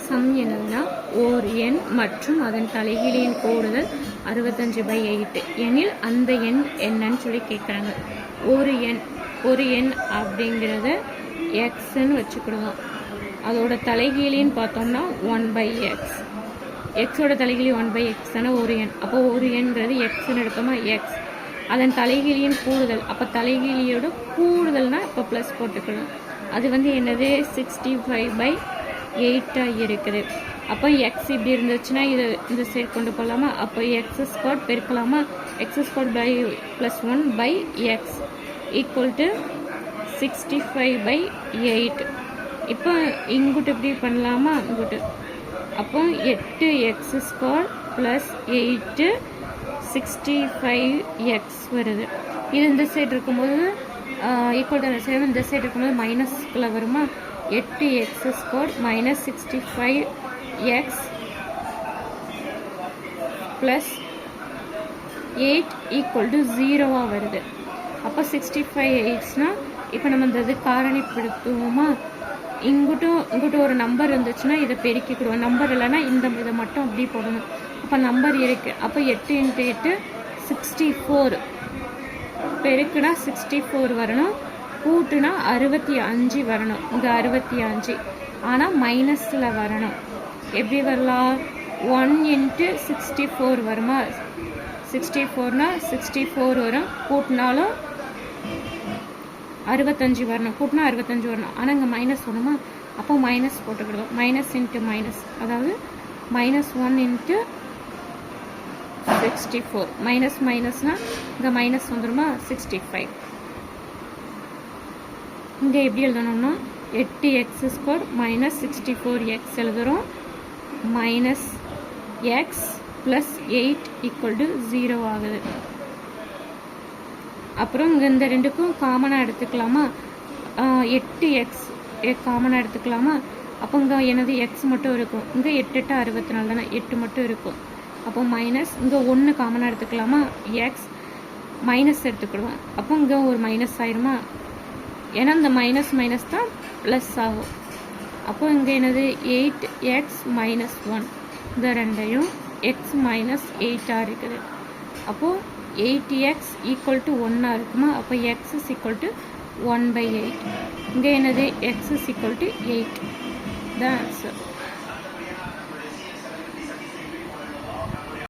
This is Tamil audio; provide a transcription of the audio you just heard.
சம் என்னதுன்னா ஓர் எண் மற்றும் அதன் தலைகீழியின் கூடுதல் 65/8 எனில் அந்த எண் என்னன்னு சொல்லி கேட்குறாங்க. ஒரு எண் அப்படிங்கிறத எக்ஸ்ன்னு வச்சுக்கிடுவோம். அதோட தலைகீழின்னு பார்த்தோம்னா 1/x. எக்ஸோட தலைகீழி 1/x தானே ஒரு எண். அப்போ ஒரு எண்கிறது எக்ஸ்ன்னு எடுத்தோமா எக்ஸ். அதன் தலைகீழியின் கூடுதல், அப்போ தலைகீழியோட கூடுதல்னா இப்போ ப்ளஸ் போட்டுக்கணும். அது என்னது 65/8 இருக்குது. அப்போ எக்ஸ் இப்படி இருந்துச்சுன்னா இது இந்த சைடு கொண்டு போகலாமா? அப்போ x² பெருக்கலாமா? x²+1/x equal 65/8. இப்போ இங்குட்டு இப்படி பண்ணலாமா? இங்குட்டு அப்போ 8x² + 8 65x வருது. இது இந்த சைடு இருக்கும்போது ஈக்குவல் டு இந்த சைடு இருக்கும்போது மைனஸ்க்குள்ள வருமா? 8x² - 65x + 8 = 0 வருது. அப்போ 65/8னா இப்போ நம்ம இந்த இது காரணிப்படுத்துவோமா? இங்குட்டு ஒரு நம்பர் இருந்துச்சுன்னா இதை பெருக்கிக்கிடுவோம். நம்பர் இல்லைன்னா இதை மட்டும் அப்படி போடணும். அப்போ நம்பர் இருக்குது. அப்போ 8 × 8 64. பெருக்குனா 64 வரணும், கூட்டுனா 65 வரணும். இங்கே 65 ஆனால் மைனஸில் வரணும். எப்படி வரலாம்? 1 × 64 வருமா? 64னா 64 வரும், கூட்டினாலும் 65 வரணும், கூட்டினா 65 வரணும். ஆனால் இங்கே மைனஸ் வரணுமா? அப்போ மைனஸ் போட்டுக்கிடுவோம். மைனஸ் இன்ட்டு மைனஸ், அதாவது -1 × 64. மைனஸ் மைனஸ்னால் இங்கே மைனஸ் வந்துடுமா? 65. இங்கே எப்படி எழுதணும்னா 8x² - 64x எழுதுகிறோம். -x + 8 = 0 ஆகுது. அப்புறம் இங்கே இந்த ரெண்டுக்கும் காமனாக எடுத்துக்கலாமா? 8x காமனாக எடுத்துக்கலாமா? அப்போ இங்கே எனது எக்ஸ் மட்டும் இருக்கும். இங்கே 8 × 8 = 64 தானே, 8 மட்டும் இருக்கும். அப்போ மைனஸ் இங்கே 1 காமனாக எடுத்துக்கலாமா? எக்ஸ் மைனஸ் எடுத்துக்கிடுவோம். அப்போ இங்கே ஒரு மைனஸ் ஆயிருமா? ஏன்னா இந்த மைனஸ் மைனஸ் தான் ப்ளஸ் ஆகும். அப்போ இங்கே என்னது 8x - 1, இந்த ரெண்டையும் x - 8 இருக்குது. அப்போது 8x = 1 இருக்குமா? அப்போ x = 1/8. இங்கே என்னது x = 8 தான் ஆன்சர்.